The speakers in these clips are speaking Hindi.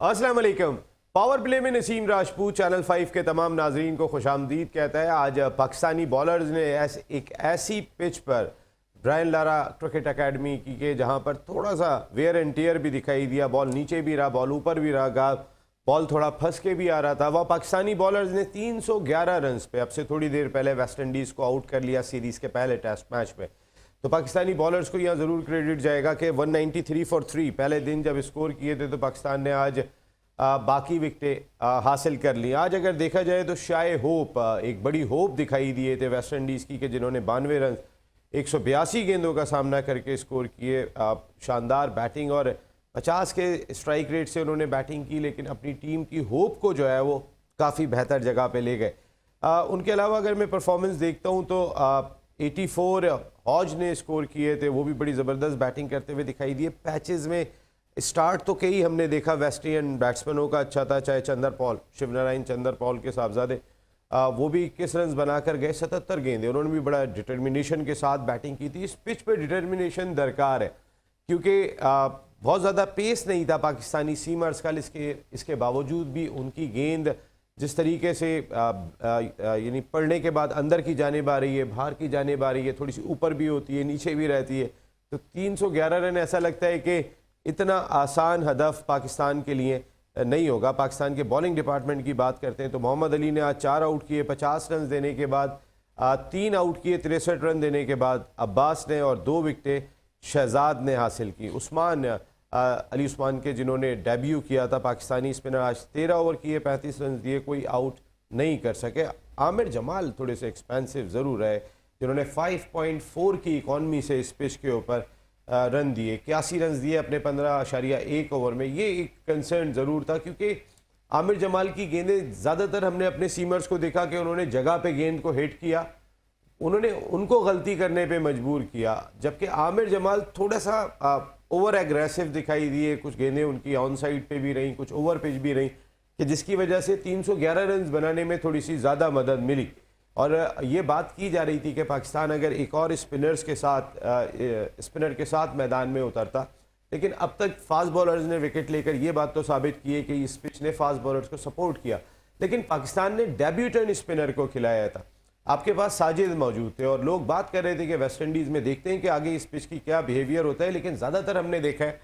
अस्सलाम वालेकुम। पावर प्ले में नसीम राजपूत चैनल 5 के तमाम नाजरीन को खुशामदीद कहता है। आज पाकिस्तानी बॉलर्स ने एक ऐसी पिच पर ब्रायन लारा क्रिकेट अकेडमी की के जहां पर थोड़ा सा वेयर एंड टेयर भी दिखाई दिया, बॉल नीचे भी रहा, बॉल ऊपर भी रहा, बॉल थोड़ा फंस के भी आ रहा था। वह पाकिस्तानी बॉलर्स ने 311 रन पे अब से थोड़ी देर पहले वेस्ट इंडीज़ को आउट कर लिया सीरीज़ के पहले टेस्ट मैच में। तो पाकिस्तानी बॉलर्स को यहाँ ज़रूर क्रेडिट जाएगा कि 193 फॉर 3 पहले दिन जब स्कोर किए थे तो पाकिस्तान ने आज बाकी विकटें हासिल कर ली। आज अगर देखा जाए तो शाये होप एक बड़ी होप दिखाई दिए थे वेस्ट इंडीज़ की, कि जिन्होंने 92 रन 182 गेंदों का सामना करके स्कोर किए। शानदार बैटिंग और 50 के स्ट्राइक रेट से उन्होंने बैटिंग की, लेकिन अपनी टीम की होप को जो है वो काफ़ी बेहतर जगह पे ले गए। उनके अलावा अगर मैं परफॉर्मेंस देखता हूँ तो 84 हॉज ने स्कोर किए थे, वो भी बड़ी ज़बरदस्त बैटिंग करते हुए दिखाई दिए। पैचेस में स्टार्ट तो कई हमने देखा वेस्ट इंडियन बैट्समैनों का अच्छा था, चाहे चंदर पॉल, शिवनारायण चंदर पॉल के साहबजादे, वो भी 21 रन बनाकर गए, 77 गेंदे, उन्होंने भी बड़ा डिटर्मिनेशन के साथ बैटिंग की थी। इस पिच पे डिटर्मिनेशन दरकार है क्योंकि बहुत ज़्यादा पेस नहीं था पाकिस्तानी सीमर्स का, इसके बावजूद भी उनकी गेंद जिस तरीके से यानी पड़ने के बाद अंदर की जानिब आ रही है, बाहर की जानिब आ रही है, थोड़ी सी ऊपर भी होती है, नीचे भी रहती है, तो 311 रन ऐसा लगता है कि इतना आसान हदफ पाकिस्तान के लिए नहीं होगा। पाकिस्तान के बॉलिंग डिपार्टमेंट की बात करते हैं तो मोहम्मद अली ने आज 4 आउट किए 50 रन देने के बाद, 3 आउट किए 63 रन देने के बाद अब्बास ने, और 2 विकटें शहजाद ने हासिल की। उस्मान अली उस्मान के जिन्होंने डेब्यू किया था, पाकिस्तानी स्पिनर, आज 13 ओवर किए 35 रन दिए, कोई आउट नहीं कर सके। आमिर जमाल थोड़े से एक्सपेंसिव ज़रूर रहे, जिन्होंने 5.4 की इकॉनमी से इस पिच के ऊपर रन दिए, 81 रन दिए अपने 15.1 ओवर में। ये एक कंसर्न ज़रूर था क्योंकि आमिर जमाल की गेंदें ज़्यादातर हमने अपने सीमर्स को देखा कि उन्होंने जगह पे गेंद को हिट किया, उन्होंने उनको गलती करने पे मजबूर किया, जबकि आमिर जमाल थोड़ा सा ओवर एग्रेसिव दिखाई दिए। कुछ गेंदें उनकी ऑन साइड पे भी रहीं, कुछ ओवर पिच भी रहीं, कि जिसकी वजह से 311 रन बनाने में थोड़ी सी ज़्यादा मदद मिली। और ये बात की जा रही थी कि पाकिस्तान अगर एक और स्पिनर के साथ मैदान में उतरता, लेकिन अब तक फास्ट बॉलर्स ने विकेट लेकर ये बात तो साबित की है कि इस पिच ने फास्ट बॉलर्स को सपोर्ट किया, लेकिन पाकिस्तान ने डेब्यूटेंट स्पिनर को खिलाया था। आपके पास साजिद मौजूद थे और लोग बात कर रहे थे कि वेस्ट इंडीज़ में देखते हैं कि आगे इस पिच की क्या बिहेवियर होता है, लेकिन ज़्यादातर हमने देखा है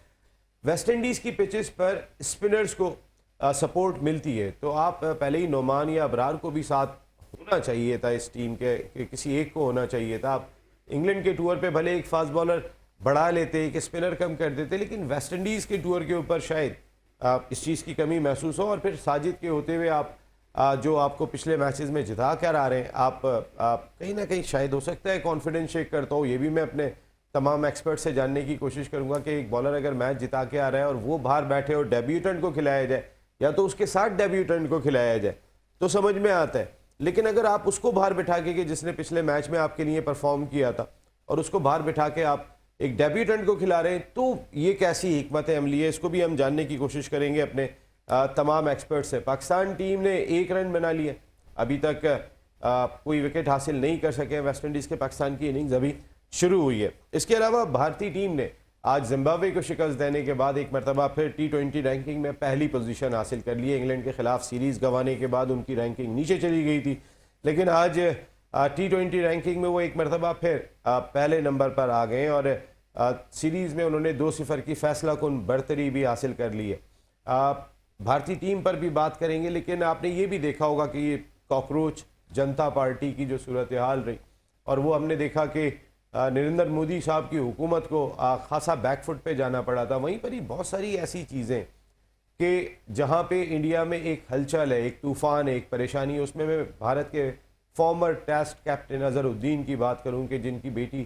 वेस्ट इंडीज़ की पिचेस पर स्पिनर्स को सपोर्ट मिलती है। तो आप पहले ही नोमान या अबरार को भी साथ होना चाहिए था, इस टीम के किसी एक को होना चाहिए था। आप इंग्लैंड के टूर पे भले एक फास्ट बॉलर बढ़ा लेते, एक स्पिनर कम कर देते, लेकिन वेस्ट इंडीज़ के टूर के ऊपर शायद इस चीज़ की कमी महसूस हो। और फिर साजिद के होते हुए आप जो आपको पिछले मैचेस में जिता कर आ रहे हैं, आप कहीं ना कहीं शायद हो सकता है कॉन्फिडेंस शेक करता हो। ये भी मैं अपने तमाम एक्सपर्ट से जानने की कोशिश करूंगा कि एक बॉलर अगर मैच जिता के आ रहा है और वो बाहर बैठे और डेब्यूटेंट को खिलाया जाए या तो उसके साथ डेब्यूटेंट को खिलाया जाए तो समझ में आता है, लेकिन अगर आप उसको बाहर बिठा के कि जिसने पिछले मैच में आपके लिए परफॉर्म किया था और उसको बाहर बिठा के आप एक डेब्यूटेंट को खिला रहे हैं, तो ये कैसी हिकमत अमली है, इसको भी हम जानने की कोशिश करेंगे अपने तमाम एक्सपर्ट से। पाकिस्तान टीम ने 1 रन बना लिया, अभी तक कोई विकेट हासिल नहीं कर सके वेस्ट इंडीज़ के। पाकिस्तान की इनिंग्स अभी शुरू हुई है। इसके अलावा भारतीय टीम ने आज जिम्बाब्वे को शिकस्त देने के बाद एक मरतबा फिर T20 रैंकिंग में पहली पोजीशन हासिल कर ली है। इंग्लैंड के खिलाफ सीरीज़ गंवाने के बाद उनकी रैंकिंग नीचे चली गई थी, लेकिन आज T20 रैंकिंग में वो एक मरतबा फिर पहले नंबर पर आ गए और सीरीज़ में उन्होंने 2-0 की फैसला कुन बरतरी भी हासिल कर ली है। भारतीय टीम पर भी बात करेंगे, लेकिन आपने ये भी देखा होगा कि ये कॉकरोच जनता पार्टी की जो सूरत हाल रही, और वो हमने देखा कि नरेंद्र मोदी साहब की हुकूमत को खासा बैकफुट पे जाना पड़ा था। वहीं पर ही बहुत सारी ऐसी चीज़ें कि जहाँ पे इंडिया में एक हलचल है, एक तूफ़ान है, एक परेशानी है। उसमें मैं भारत के फॉर्मर टेस्ट कैप्टन अजहरुद्दीन की बात करूँ कि जिनकी बेटी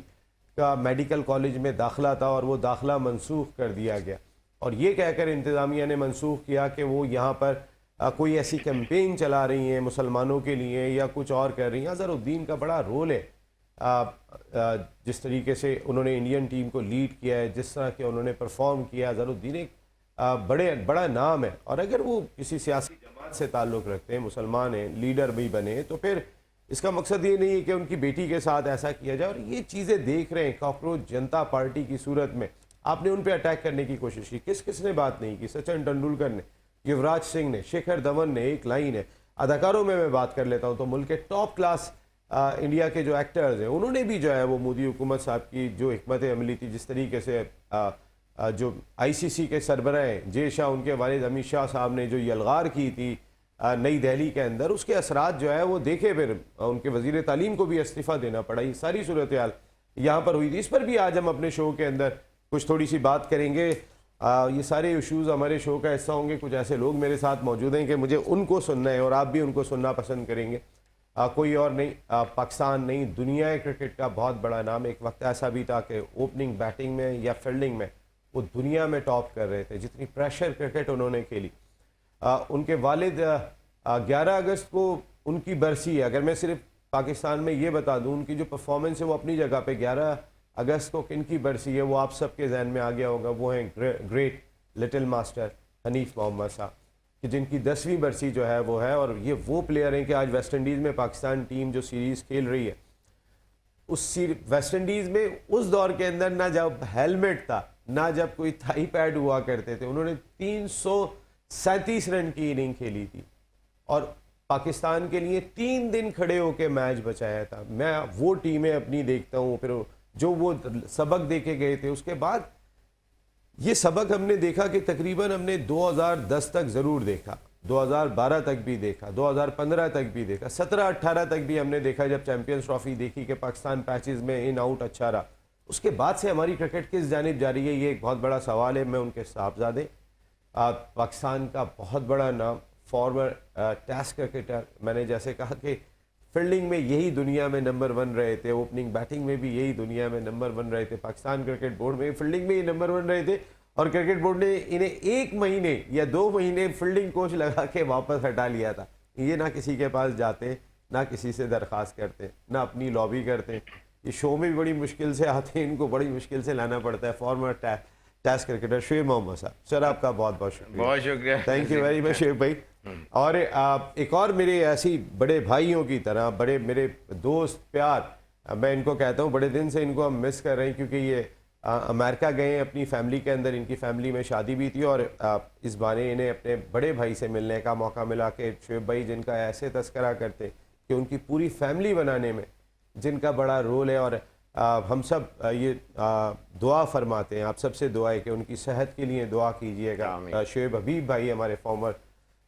का मेडिकल कॉलेज में दाखिला था और वो दाखिला मनसूख कर दिया गया, और ये कहकर इंतज़ामिया ने मनसूख किया कि वो यहाँ पर कोई ऐसी कैंपेन चला रही हैं मुसलमानों के लिए या कुछ और कर रही हैं। अजहरुद्दीन का बड़ा रोल है, जिस तरीके से उन्होंने इंडियन टीम को लीड किया है, जिस तरह के उन्होंने परफॉर्म किया। अजहरुद्दीन एक बड़ा नाम है, और अगर वो किसी सियासी जमात से ताल्लुक़ रखते हैं, मुसलमान हैं, लीडर भी बने, तो फिर इसका मकसद ये नहीं है कि उनकी बेटी के साथ ऐसा किया जाए। और ये चीज़ें देख रहे हैं कॉकरोच जनता पार्टी की सूरत में। आपने उन पर अटैक करने की कोशिश की, किसने बात नहीं की? सचिन तेंदुलकर ने, युवराज सिंह ने, शिखर धवन ने, एक लाइन है। अदाकारों में मैं बात कर लेता हूँ तो मुल्क के टॉप क्लास इंडिया के जो एक्टर्स हैं उन्होंने भी जो है वो मोदी हुकूमत साहब की जो हिकमत अमली थी, जिस तरीके से जो आईसीसी के सरबराह हैं जय शाह, उनके वालिद अमित शाह साहब ने जो यलगार की थी नई दिल्ली के अंदर, उसके असरात जो है वो देखे। फिर उनके वजीर तालीम को भी इस्तीफ़ा देना पड़ा। ये सारी सूरत हाल यहाँ पर हुई थी। इस पर भी आज हम अपने शो के अंदर कुछ थोड़ी सी बात करेंगे। ये सारे इश्यूज़ हमारे शो का हिस्सा होंगे। कुछ ऐसे लोग मेरे साथ मौजूद हैं कि मुझे उनको सुनना है और आप भी उनको सुनना पसंद करेंगे। कोई और नहीं, पाकिस्तान नहीं, दुनिया क्रिकेट का बहुत बड़ा नाम। एक वक्त ऐसा भी था कि ओपनिंग बैटिंग में या फील्डिंग में वो दुनिया में टॉप कर रहे थे। जितनी प्रेशर क्रिकेट उन्होंने खेली। उनके वालिद 11 अगस्त को उनकी बरसी है। अगर मैं सिर्फ पाकिस्तान में ये बता दूं, उनकी जो परफॉर्मेंस है वो अपनी जगह पे 11 अगस्त को किनकी बरसी है वो आप सबके जहन में आ गया होगा। वो हैं great little master Hanif Mohammad साहब, कि जिनकी 10वीं बरसी जो है वो है। और ये वो प्लेयर हैं कि आज वेस्ट इंडीज़ में पाकिस्तान टीम जो सीरीज़ खेल रही है, उस वेस्ट इंडीज़ में उस दौर के अंदर ना जब हेलमेट था, ना जब कोई थाई पैड हुआ करते थे, उन्होंने 337 रन की इनिंग खेली थी और पाकिस्तान के लिए 3 दिन खड़े होकर मैच बचाया था। मैं वो टीमें अपनी देखता हूँ, फिर जो वो सबक दे के गए थे, उसके बाद ये सबक हमने देखा कि तकरीबन हमने 2010 तक ज़रूर देखा, 2012 तक भी देखा, 2015 तक भी देखा, 17-18 तक भी हमने देखा जब चैंपियंस ट्रॉफी देखी कि पाकिस्तान पैचेस में इन आउट अच्छा रहा। उसके बाद से हमारी क्रिकेट किस जानिब जा रही है, ये एक बहुत बड़ा सवाल है। मैं उनके साहबजादे, पाकिस्तान का बहुत बड़ा नाम, फॉर्मर टेस्ट क्रिकेटर, मैंने जैसे कहा कि फील्डिंग में यही दुनिया में नंबर 1 रहे थे, ओपनिंग बैटिंग में भी यही दुनिया में नंबर 1 रहे थे, पाकिस्तान क्रिकेट बोर्ड में फील्डिंग में ही नंबर 1 रहे थे। और क्रिकेट बोर्ड ने इन्हें 1 महीने या 2 महीने फील्डिंग कोच लगा के वापस हटा लिया था। ये ना किसी के पास जाते, ना किसी से दरख्वास्त करते, ना अपनी लॉबी करते। ये शो में भी बड़ी मुश्किल से आते हैं, इनको बड़ी मुश्किल से लाना पड़ता है। Former test cricketer Shoaib Mohammad साहब, सर आपका बहुत बहुत शुक्रिया। बहुत शुक्रिया, thank you very much Shoaib भाई। और एक और मेरे ऐसी बड़े भाइयों की तरह, बड़े मेरे दोस्त प्यार, मैं इनको कहता हूँ, बड़े दिन से इनको हम मिस कर रहे हैं क्योंकि ये अमेरिका गए अपनी फैमिली के अंदर, इनकी फैमिली में शादी भी थी और इस बारे इन्हें अपने बड़े भाई से मिलने का मौका मिला कि शुएब भाई जिनका ऐसे तस्करा करते कि उनकी पूरी फैमिली बनाने में जिनका बड़ा रोल है। और हम सब ये दुआ फरमाते हैं, आप सबसे दुआ है कि उनकी सेहत के लिए दुआ कीजिएगा। शुएब हबीब भाई हमारे फॉर्मर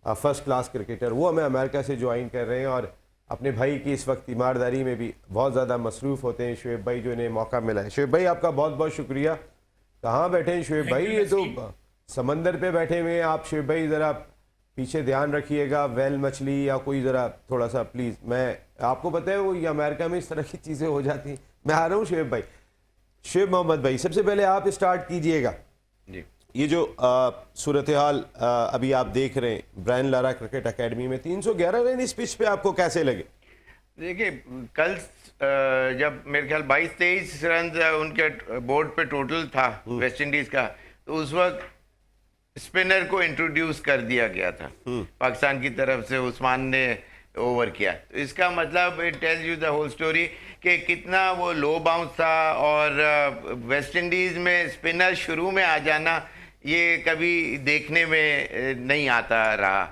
फर्स्ट क्लास क्रिकेटर, वो हमें अमेरिका से ज्वाइन कर रहे हैं और अपने भाई की इस वक्त ईमानदारी में भी बहुत ज़्यादा मसरूफ़ होते हैं। शुएब भाई जो इन्हें मौका मिला है, शुएब भाई आपका बहुत बहुत शुक्रिया। कहाँ बैठे हैं शुएब भाई? ये तो समंदर पे बैठे हुए हैं आप। शुएब भाई ज़रा पीछे ध्यान रखिएगा, वेल मछली या कोई ज़रा थोड़ा सा प्लीज़। मैं आपको पता है वो ये अमेरिका में इस तरह की चीज़ें हो जाती हैं। मैं आ रहा हूँ शुएब भाई। शुएब मोहम्मद भाई, सबसे पहले आप स्टार्ट कीजिएगा जी। ये जो सूरत हाल अभी आप देख रहे हैं ब्रायन लारा क्रिकेट एकेडमी में 311 रन इस पिच पे आपको कैसे लगे? देखिए, कल जब मेरे ख्याल 22-23 रन उनके बोर्ड पे टोटल था वेस्ट इंडीज का, तो उस वक्त स्पिनर को इंट्रोड्यूस कर दिया गया था पाकिस्तान की तरफ से। उस्मान ने ओवर किया, तो इसका मतलब it tells you the whole story कि कितना वो लो बाउंस था। और वेस्ट इंडीज में स्पिनर शुरू में आ जाना ये कभी देखने में नहीं आता रहा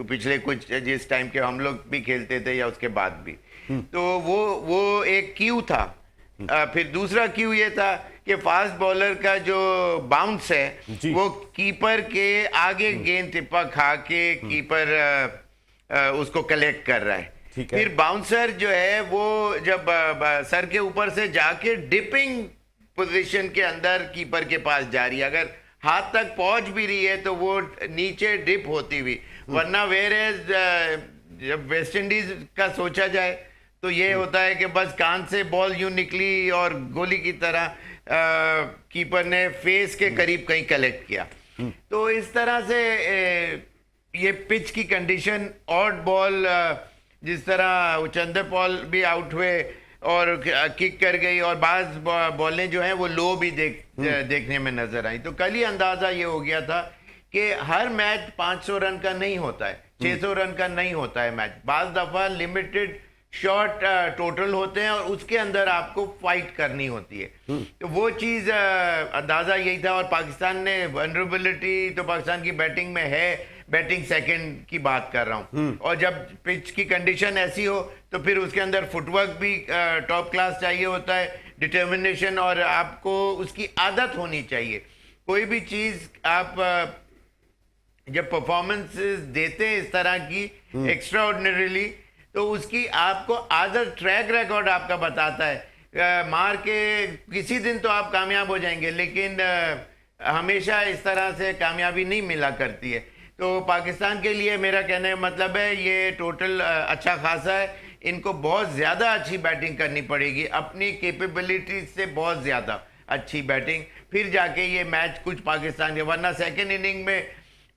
पिछले कुछ, जिस टाइम के हम लोग भी खेलते थे या उसके बाद भी। तो वो एक क्यू था। फिर दूसरा क्यू ये था कि फास्ट बॉलर का जो बाउंस है वो कीपर के आगे गेंद टिप्पा खा के कीपर उसको कलेक्ट कर रहा है। फिर बाउंसर जो है वो जब सर के ऊपर से जाके डिपिंग पोजीशन के अंदर कीपर के पास जा रही है, अगर हाथ तक पहुंच भी रही है तो वो नीचे डिप होती हुई। वरना जब वेस्ट इंडीज का सोचा जाए तो ये होता है कि बस कान से बॉल यूं निकली और गोली की तरह कीपर ने फेस के करीब कहीं कलेक्ट किया। तो इस तरह से ये पिच की कंडीशन, ऑड बॉल, जिस तरह उचंदर पॉल भी आउट हुए और किक कर गई और बाज बॉलें जो हैं वो लो भी देखने में नजर आई। तो कल ही अंदाजा ये हो गया था कि हर मैच 500 रन का नहीं होता है, 600 रन का नहीं होता है मैच। बाज दफा लिमिटेड शॉट टोटल होते हैं और उसके अंदर आपको फाइट करनी होती है। तो वो चीज अंदाजा यही था। और पाकिस्तान ने वनरेबिलिटी तो पाकिस्तान की बैटिंग में है, बैटिंग सेकंड की बात कर रहा हूँ। और जब पिच की कंडीशन ऐसी हो तो फिर उसके अंदर फुटवर्क भी टॉप क्लास चाहिए होता है, डिटर्मिनेशन, और आपको उसकी आदत होनी चाहिए। कोई भी चीज़ आप जब परफॉर्मेंसेस देते हैं इस तरह की एक्स्ट्रा ऑर्डिनरीली, तो उसकी आपको आदत, ट्रैक रिकॉर्ड आपका बताता है। मार के किसी दिन तो आप कामयाब हो जाएंगे, लेकिन हमेशा इस तरह से कामयाबी नहीं मिला करती है। तो पाकिस्तान के लिए मेरा कहने का मतलब है ये टोटल अच्छा खासा है। इनको बहुत ज़्यादा अच्छी बैटिंग करनी पड़ेगी, अपनी कैपेबिलिटी से बहुत ज़्यादा अच्छी बैटिंग, फिर जाके ये मैच कुछ पाकिस्तान के, वरना सेकेंड इनिंग में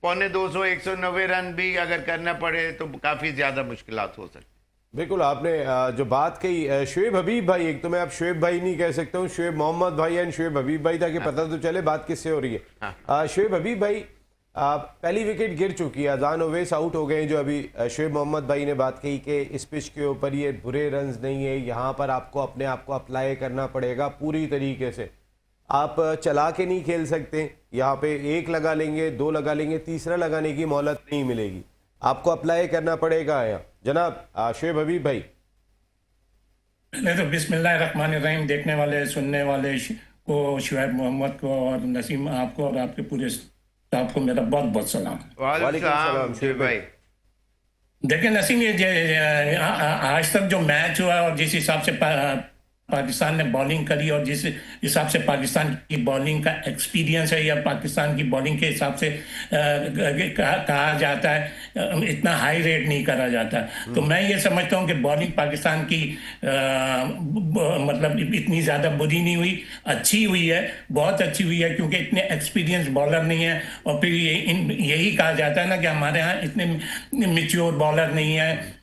250 190 रन भी अगर करना पड़े तो काफ़ी ज़्यादा मुश्किलात हो सकती। बिल्कुल, आपने जो बात कही शुएब हबीब भाई, एक तो मैं अब शुएब भाई नहीं कह सकता हूँ, शुएब मोहम्मद भाई एंड शुएब हबीब भाई, ताकि पता तो चले बात किससे हो रही है। शुएब हबीब भाई, पहली विकेट गिर चुकी है, अजान ओवैस आउट हो गए हैं। जो अभी शुएब मोहम्मद भाई ने बात कही कि इस पिच के ऊपर ये बुरे रन्स नहीं है, यहाँ पर आपको अपने आप को अप्लाई करना पड़ेगा पूरी तरीके से। आप चला के नहीं खेल सकते, यहाँ पे एक लगा लेंगे, दो लगा लेंगे, तीसरा लगाने की मोहलत नहीं मिलेगी, आपको अप्लाई करना पड़ेगा। यहाँ जनाब शुएब हबीब भाई। पहले तो बिस्मिल्लाहिर्रहमानिर्रहीम देखने वाले सुनने वाले को, शुएब मोहम्मद को और नसीम आपको और आपके पूरे स्टाफ को मेरा बहुत बहुत सलाम। वालेकुम सलाम शुएब भाई। देखिए नसीम, ये आज तक जो मैच हुआ और जिस हिसाब से पाकिस्तान ने बॉलिंग करी और जिस हिसाब से पाकिस्तान की बॉलिंग का एक्सपीरियंस है, या पाकिस्तान की बॉलिंग के हिसाब से कहा जाता है, इतना हाई रेट नहीं करा जाता। तो मैं ये समझता हूँ कि बॉलिंग पाकिस्तान की मतलब इतनी ज़्यादा बुरी नहीं हुई, अच्छी हुई है, बहुत अच्छी हुई है, क्योंकि इतने एक्सपीरियंस बॉलर नहीं है। और फिर यही कहा जाता है ना कि हमारे यहाँ इतने मिच्योर बॉलर नहीं है,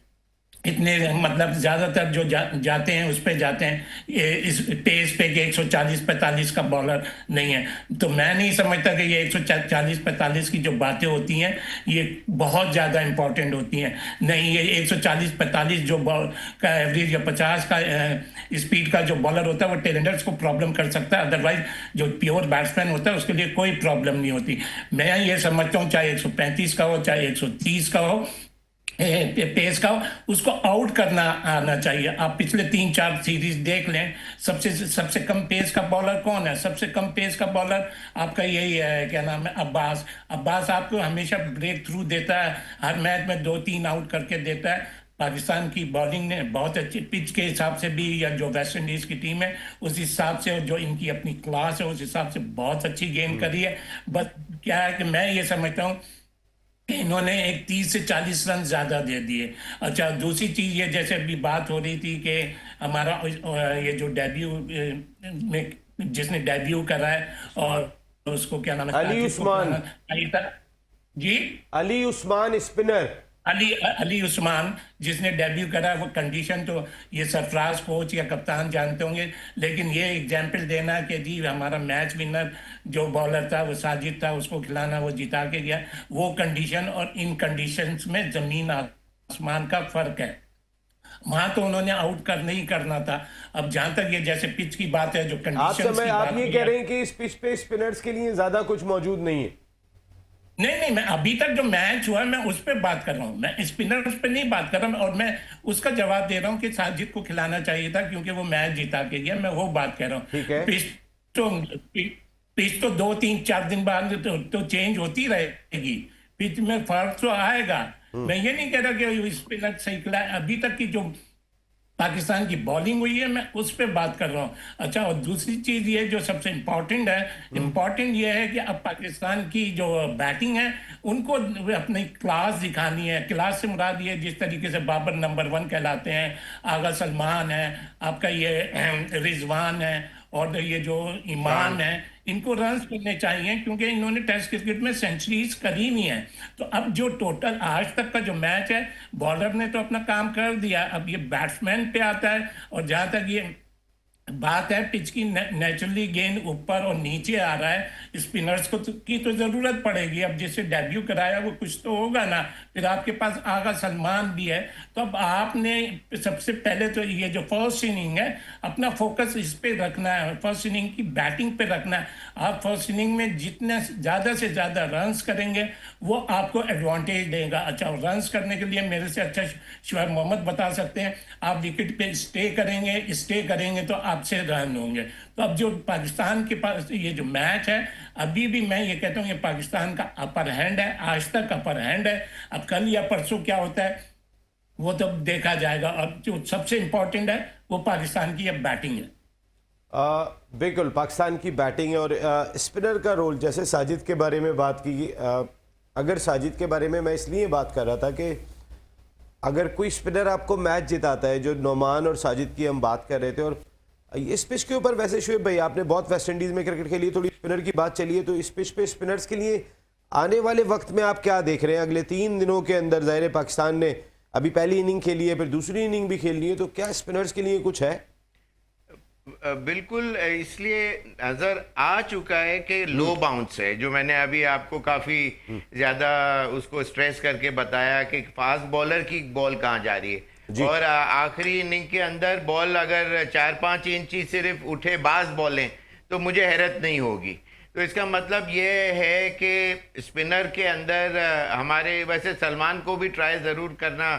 इतने मतलब ज़्यादातर जो जाते हैं उस पे जाते हैं इस पेस पे कि 140-45 का बॉलर नहीं है। तो मैं नहीं समझता कि ये 140-45 की जो बातें होती हैं ये बहुत ज़्यादा इम्पोर्टेंट होती हैं। नहीं, ये 140-45 जो बॉल का एवरेज या 50 का स्पीड का जो बॉलर होता है वो टेलेंडर्स को प्रॉब्लम कर सकता है, अदरवाइज जो प्योर बैट्समैन होता है उसके लिए कोई प्रॉब्लम नहीं होती। मैं ये समझता हूँ चाहे 135 का हो, चाहे 130 का हो, पेस का उसको आउट करना आना चाहिए। आप पिछले 3-4 सीरीज देख लें, सबसे कम पेस का बॉलर कौन है? सबसे कम पेस का बॉलर आपका यही है, क्या नाम है, अब्बास आपको हमेशा ब्रेक थ्रू देता है, हर मैच में 2-3 आउट करके देता है। पाकिस्तान की बॉलिंग ने बहुत अच्छी पिच के हिसाब से भी, या जो वेस्ट इंडीज की टीम है उस हिसाब से, जो इनकी अपनी क्लास है उस हिसाब से बहुत अच्छी गेम करी है। बस क्या है कि मैं ये समझता हूँ इन्होंने एक 30 से 40 रन ज्यादा दे दिए। अच्छा, दूसरी चीज ये, जैसे अभी बात हो रही थी कि हमारा ये जो डेब्यू में जिसने डेब्यू करा है और उसको क्या नाम है, अली उस्मान जी, अली उस्मान स्पिनर, अली उस्मान जिसने डेब्यू करा, वो कंडीशन तो ये सरफराज कोच या कप्तान जानते होंगे, लेकिन ये एग्जाम्पल देना कि जी हमारा मैच विनर जो बॉलर था वो साजिद था, उसको खिलाना, वो जिता के गया, वो कंडीशन और इन कंडीशंस में जमीन आसमान का फर्क है। वहां तो उन्होंने आउट नहीं करना था। अब जहां तक ये जैसे पिच की बात है, जो कंडीशंस की आप ये कह रहे हैं कि इस पिच पे स्पिनर्स के लिए ज्यादा कुछ मौजूद नहीं है? नहीं, मैं अभी तक जो मैच हुआ मैं उस पर बात कर रहा हूँ, मैं स्पिनर्स पे नहीं बात कर रहा हूँ। और मैं उसका जवाब दे रहा हूँ कि साजिद को खिलाना चाहिए था क्योंकि वो मैच जिता के गया, मैं वो बात कर रहा हूँ। पिच तो 2-3-4 दिन बाद तो चेंज होती रहेगी, पिच में फर्क तो आएगा। मैं ये नहीं कह रहा कि स्पिनर सही खिलाए, अभी तक की जो पाकिस्तान की बॉलिंग हुई है मैं उस पर बात कर रहा हूँ। अच्छा, और दूसरी चीज ये जो सबसे इम्पोर्टेंट है, इम्पोर्टेंट ये है कि अब पाकिस्तान की जो बैटिंग है उनको अपनी क्लास दिखानी है। क्लास से मुराद ये जिस तरीके से बाबर नंबर 1 कहलाते हैं, आगा सलमान है, आपका ये रिजवान है, और ये जो ईमान है, इनको रन्स करने चाहिए क्योंकि इन्होंने टेस्ट क्रिकेट में सेंचुरीज करी नहीं है। तो अब जो टोटल आज तक का जो मैच है, बॉलर ने तो अपना काम कर दिया, अब ये बैट्समैन पे आता है। और जहां तक ये बात है पिच की, नेचुरली गेंद ऊपर और नीचे आ रहा है, स्पिनर्स को की तो जरूरत पड़ेगी। अब जिसे डेब्यू कराया वो कुछ तो होगा ना, फिर आपके पास आगा सलमान भी है, तो अब आपने सबसे पहले तो ये जो फर्स्ट इनिंग है अपना फोकस इस पे रखना है, फर्स्ट इनिंग की बैटिंग पे रखना है। आप फर्स्ट इनिंग में जितने ज़्यादा से ज़्यादा रन्स करेंगे वो आपको एडवांटेज देगा। अच्छा, रन्स करने के लिए मेरे से अच्छा शुएब मोहम्मद बता सकते हैं, आप विकेट पे स्टे करेंगे तो आपसे रन होंगे। तो अब जो पाकिस्तान के पास ये जो मैच है, अभी भी मैं ये कहता हूँ ये पाकिस्तान का अपर हैंड है, आज तक अपर हैंड है। अब कल या परसों क्या होता है वो तो देखा जाएगा। अब जो सबसे इंपॉर्टेंट है वो पाकिस्तान की अब बैटिंग है। बिल्कुल, पाकिस्तान की बैटिंग है और स्पिनर का रोल, जैसे साजिद के बारे में बात की। अगर साजिद के बारे में मैं इसलिए बात कर रहा था कि अगर कोई स्पिनर आपको मैच जिताता है, जो नोमान और साजिद की हम बात कर रहे थे, और इस पिच के ऊपर वैसे शुएब भाई आपने बहुत वेस्ट इंडीज़ में क्रिकेट खेली, थोड़ी स्पिनर की बात चली है, तो इस पिच पे स्पिनर्स के लिए आने वाले वक्त में आप क्या देख रहे हैं अगले 3 दिनों के अंदर? ज़ाहिर है पाकिस्तान ने अभी पहली इनिंग खेली है, फिर दूसरी इनिंग भी खेलनी है, तो क्या स्पिनर्स के लिए कुछ है? बिल्कुल, इसलिए नजर आ चुका है कि लो बाउंस है, जो मैंने अभी आपको काफी ज्यादा उसको स्ट्रेस करके बताया कि फास्ट बॉलर की बॉल कहाँ जा रही है, और आखिरी इनिंग के अंदर बॉल अगर 4-5 इंच ही सिर्फ उठे बाज बॉलें तो मुझे हैरत नहीं होगी। तो इसका मतलब ये है कि स्पिनर के अंदर हमारे, वैसे सलमान को भी ट्राई ज़रूर करना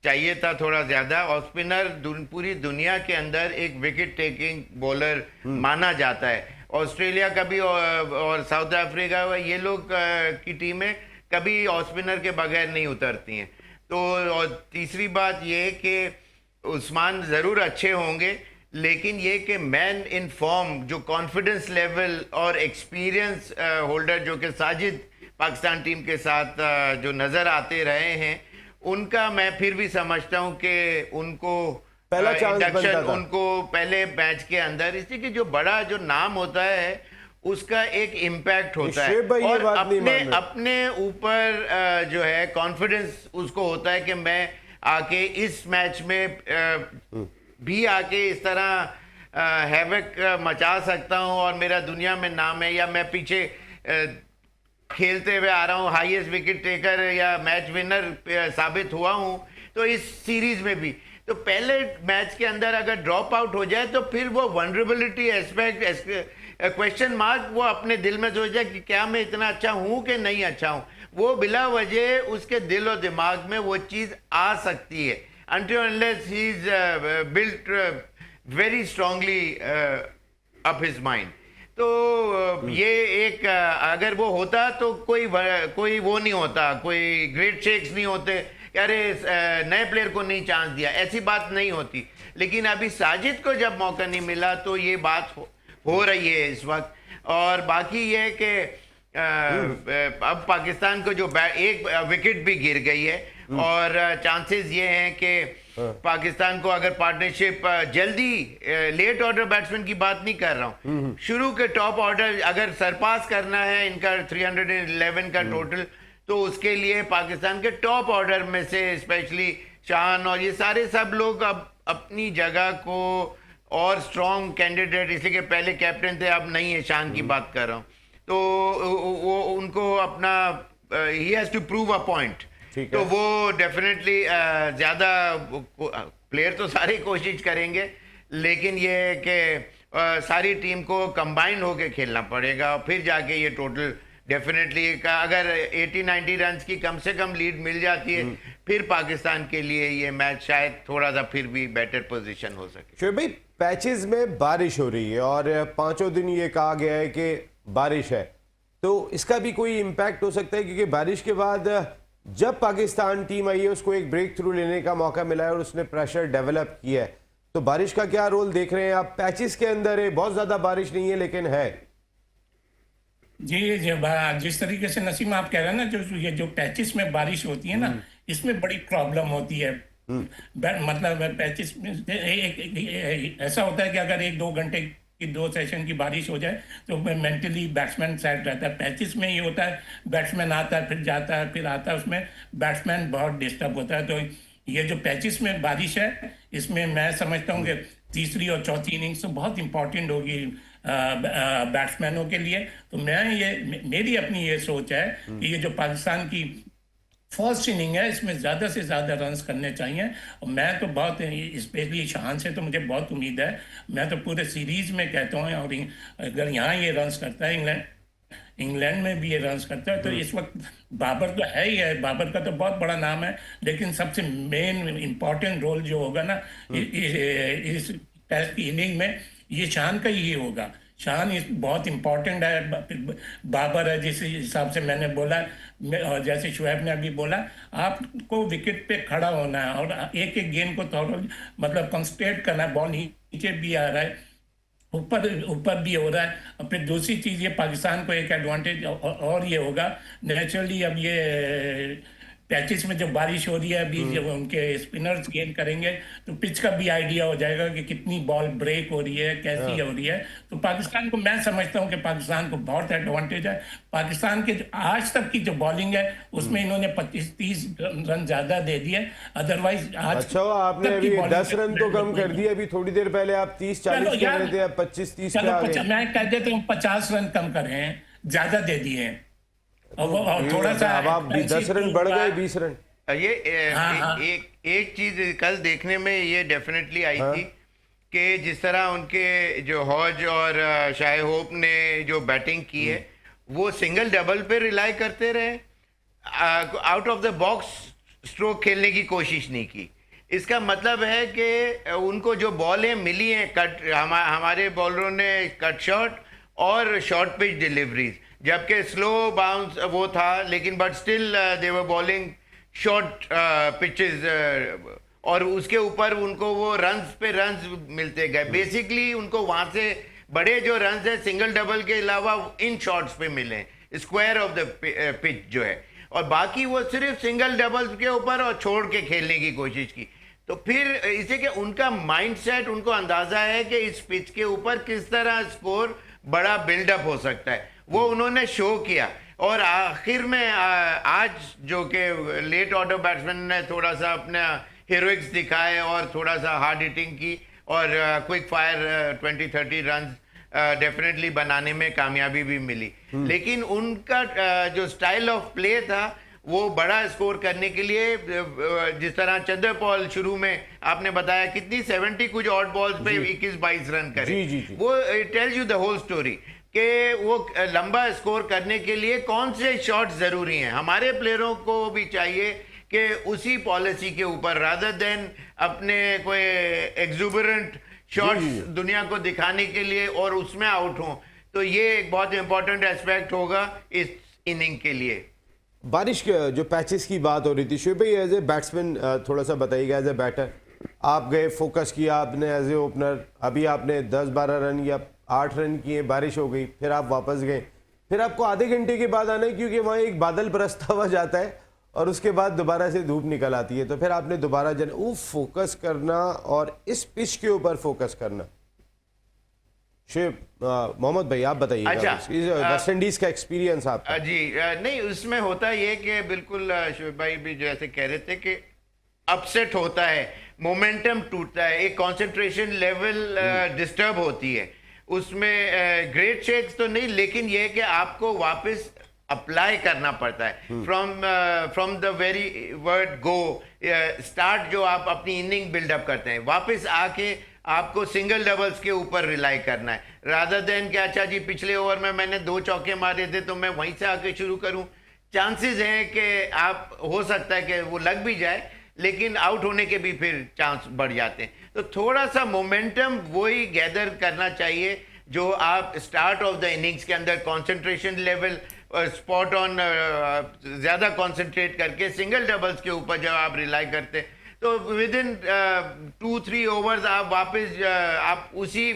चाहिए था थोड़ा ज़्यादा, और स्पिनर पूरी दुनिया के अंदर एक विकेट टेकिंग बॉलर माना जाता है। ऑस्ट्रेलिया का भी और साउथ अफ्रीका, ये लोग की टीमें कभी ऑफ स्पिनर के बगैर नहीं उतरती हैं। तो और तीसरी बात ये कि उस्मान ज़रूर अच्छे होंगे, लेकिन ये कि मैन इन फॉर्म, जो कॉन्फिडेंस लेवल और एक्सपीरियंस होल्डर जो कि साजिद पाकिस्तान टीम के साथ जो नज़र आते रहे हैं, उनका मैं फिर भी समझता हूं कि उनको पहला चांस बनता था उनको पहले मैच के अंदर, इसी कि जो बड़ा जो नाम होता है उसका एक इम्पैक्ट होता है, और अपने ऊपर जो है कॉन्फिडेंस उसको होता है कि मैं आके इस मैच में भी आके इस तरह हैवक मचा सकता हूं और मेरा दुनिया में नाम है, या मैं पीछे खेलते हुए आ रहा हूँ, हाईएस्ट विकेट टेकर या मैच विनर साबित हुआ हूँ। तो इस सीरीज में भी तो पहले मैच के अंदर अगर ड्रॉप आउट हो जाए तो फिर वो वनरेबिलिटी एस्पेक्ट, क्वेश्चन मार्क, वो अपने दिल में सोच जाए कि क्या मैं इतना अच्छा हूँ कि नहीं अच्छा हूँ, वो बिला वजह उसके दिल और दिमाग में वो चीज़ आ सकती है, until unless he is built very strongly up his mind. तो ये एक अगर वो होता तो कोई वो नहीं होता, कोई ग्रेट शेक्स नहीं होते, अरे नए प्लेयर को नहीं चांस दिया, ऐसी बात नहीं होती। लेकिन अभी साजिद को जब मौका नहीं मिला तो ये बात हो रही है इस वक्त। और बाकी ये कि अब पाकिस्तान को जो एक विकेट भी गिर गई है, और चांसेस ये हैं कि पाकिस्तान को अगर पार्टनरशिप जल्दी, लेट ऑर्डर बैट्समैन की बात नहीं कर रहा हूँ, शुरू के टॉप ऑर्डर अगर सरपास करना है इनका 311 का टोटल, तो उसके लिए पाकिस्तान के टॉप ऑर्डर में से स्पेशली शान और ये सारे सब लोग अब अपनी जगह को और स्ट्रॉन्ग कैंडिडेट, इसलिए कि पहले कैप्टन थे अब नहीं है, शान की बात कर रहा हूँ, तो वो उनको अपना ही has to prove a point. तो वो डेफिनेटली ज़्यादा प्लेयर तो सारे कोशिश करेंगे, लेकिन ये है कि सारी टीम को कंबाइंड होके खेलना पड़ेगा, फिर जाके ये टोटल डेफिनेटली अगर 80-90 रन की कम से कम लीड मिल जाती है, फिर पाकिस्तान के लिए ये मैच शायद थोड़ा सा फिर भी बेटर पोजीशन हो सके। शुएब भाई, पैचेस में बारिश हो रही है और 5 दिन ये कहा गया है कि बारिश है, तो इसका भी कोई इम्पैक्ट हो सकता है? क्योंकि बारिश के बाद जब पाकिस्तान टीम आई है उसको एक ब्रेक थ्रू लेने का मौका मिला है और उसने प्रेशर डेवलप किया है, तो बारिश का क्या रोल देख रहे हैं आप? पैचेस के अंदर है, बहुत ज्यादा बारिश नहीं है लेकिन है। जी, जिस तरीके से नसीम आप कह रहे हैं ना, जो पैचेस में बारिश होती है ना, इसमें बड़ी प्रॉब्लम होती है। मतलब पैचेस में ऐसा होता है कि अगर 1-2 घंटे की 2 सेशन की बारिश हो जाए तो मेंटली बैट्समैन सेट रहता है। पैचेस में ये होता है बैट्समैन आता है फिर जाता है फिर आता है, उसमें बैट्समैन बहुत डिस्टर्ब होता है। तो ये जो पैचेस में बारिश है, इसमें मैं समझता हूँ कि तीसरी और चौथी इनिंग्स तो बहुत इंपॉर्टेंट होगी बैट्समैनों के लिए। तो मेरी अपनी ये सोच है कि ये जो पाकिस्तान की फर्स्ट इनिंग है इसमें ज़्यादा से ज़्यादा रन्स करने चाहिए। और मैं तो बहुत, स्पेशली शान से तो मुझे बहुत उम्मीद है। मैं तो पूरे सीरीज़ में कहता हूँ, और अगर यहाँ ये रन्स करता है, इंग्लैंड में भी ये रन्स करता है, तो इस वक्त बाबर तो है ही है, बाबर का तो बहुत बड़ा नाम है, लेकिन सबसे मेन इम्पॉर्टेंट रोल जो होगा ना इस टेस्ट की इनिंग में, ये शान का ही होगा। शान बहुत इंपॉर्टेंट है, बाबर है जिस हिसाब से मैंने बोला, और जैसे शुएब ने अभी बोला, आपको विकेट पे खड़ा होना है और एक एक गेंद को थोड़ा मतलब कंसंट्रेट करना है। बॉल नीचे भी आ रहा है, ऊपर भी हो रहा है। और फिर दूसरी चीज़, ये पाकिस्तान को एक एडवांटेज और ये होगा, नेचुरली अब ये पैचेस में जब बारिश हो रही है अभी, जब उनके स्पिनर्स गेंद करेंगे तो पिच का भी आइडिया हो जाएगा कि कितनी बॉल ब्रेक हो रही है, कैसी हो रही है। तो पाकिस्तान को, मैं समझता हूं कि पाकिस्तान को बहुत एडवांटेज है। पाकिस्तान के आज तक की जो बॉलिंग है उसमें इन्होंने 25-30 रन ज्यादा दे दिए, अदरवाइज आज अच्छा आपने अभी 10 रन तो कम कर दिए। अभी थोड़ी देर पहले आप 30-40 कह रहे थे, अब 25-30 पे आ गए। मैं कह देता हूँ 50 रन कम कर रहे हैं, ज्यादा दे दिए हैं। और थोड़ा सा अब आप 10 रन बढ़ गए, 20 रन। ये एक चीज कल देखने में ये डेफिनेटली आई थी कि जिस तरह उनके जो हौज और शाह होप ने जो बैटिंग की है, वो सिंगल डबल पे रिलाई करते रहे, out of the box stroke खेलने की कोशिश नहीं की। इसका मतलब है कि उनको जो बॉलें मिली हैं कट, हमारे बॉलरों ने कट शॉट और शॉर्ट पिच डिलीवरीज, जबकि स्लो बाउंस वो था, लेकिन but still they were bowling short pitches, और उसके ऊपर उनको वो रन्स पे रन्स मिलते गए। बेसिकली उनको वहां से बड़े जो रन्स है सिंगल डबल के अलावा इन शॉट्स पे मिले, स्क्वायर ऑफ द पिच जो है, और बाकी वो सिर्फ सिंगल डबल्स के ऊपर और छोड़ के खेलने की कोशिश की। तो फिर इसे कि उनका माइंडसेट, उनको अंदाजा है कि इस पिच के ऊपर किस तरह स्कोर बड़ा बिल्डअप हो सकता है, वो उन्होंने शो किया। और आखिर में आज जो कि लेट ऑर्डर बैट्समैन ने थोड़ा सा अपना हीरोइक्स दिखाए और थोड़ा सा हार्ड हिटिंग की और क्विक फायर 20-30 रन डेफिनेटली बनाने में कामयाबी भी मिली। लेकिन उनका जो स्टाइल ऑफ प्ले था वो बड़ा स्कोर करने के लिए, जिस तरह चंद्रपॉल शुरू में आपने बताया कितनी 70 कुछ ऑड बॉल्स पे 21-22 रन करे, वो tells you the whole story कि वो लंबा स्कोर करने के लिए कौन से शॉट्स जरूरी हैं। हमारे प्लेयरों को भी चाहिए कि उसी पॉलिसी के ऊपर, रादर देन अपने कोई एक्सुबरेंट शॉट्स दुनिया को दिखाने के लिए और उसमें आउट हों, तो ये एक बहुत इंपॉर्टेंट एस्पेक्ट होगा इस इनिंग के लिए। बारिश के जो पैचेस की बात हो रही थी, शुभ भाई एज ए बैट्समैन थोड़ा सा बताइएगा, एज ए बैटर आप गए, फोकस किया आपने एज ए ओपनर, अभी आपने 10-12 रन या 8 रन किए, बारिश हो गई, फिर आप वापस गए, फिर आपको आधे घंटे के बाद आना है क्योंकि वहाँ एक बादल बरसता हुआ जाता है और उसके बाद दोबारा से धूप निकल आती है, तो फिर आपने दोबारा फोकस करना और इस पिच के ऊपर फोकस करना। शेब मोहम्मद भाई आप बताइए। अच्छा, वेस्ट इंडीज का एक्सपीरियंस आपका। जी नहीं, उसमें होता ये कि बिल्कुल शुएब भाई भी जैसे कह रहे थे कि अपसेट होता है, मोमेंटम टूटता है, एक कंसंट्रेशन लेवल डिस्टर्ब होती है उसमें। ग्रेट शेक्स तो नहीं, लेकिन यह है कि आपको वापस अप्लाई करना पड़ता है from the very word go start, जो आप अपनी इनिंग बिल्डअप करते हैं, वापस आके आपको सिंगल डबल्स के ऊपर रिलाई करना है, रादर देन कि अच्छा जी पिछले ओवर में मैंने 2 चौके मारे थे तो मैं वहीं से आके शुरू करूं। चांसेस हैं कि आप, हो सकता है कि वो लग भी जाए, लेकिन आउट होने के भी फिर चांस बढ़ जाते हैं। तो थोड़ा सा मोमेंटम वही गैदर करना चाहिए जो आप स्टार्ट ऑफ द इनिंग्स के अंदर कंसंट्रेशन लेवल स्पॉट ऑन ज़्यादा कंसंट्रेट करके सिंगल डबल्स के ऊपर जब आप रिलाई करते हैं तो विद इन 2-3 ओवर्स आप वापस आप उसी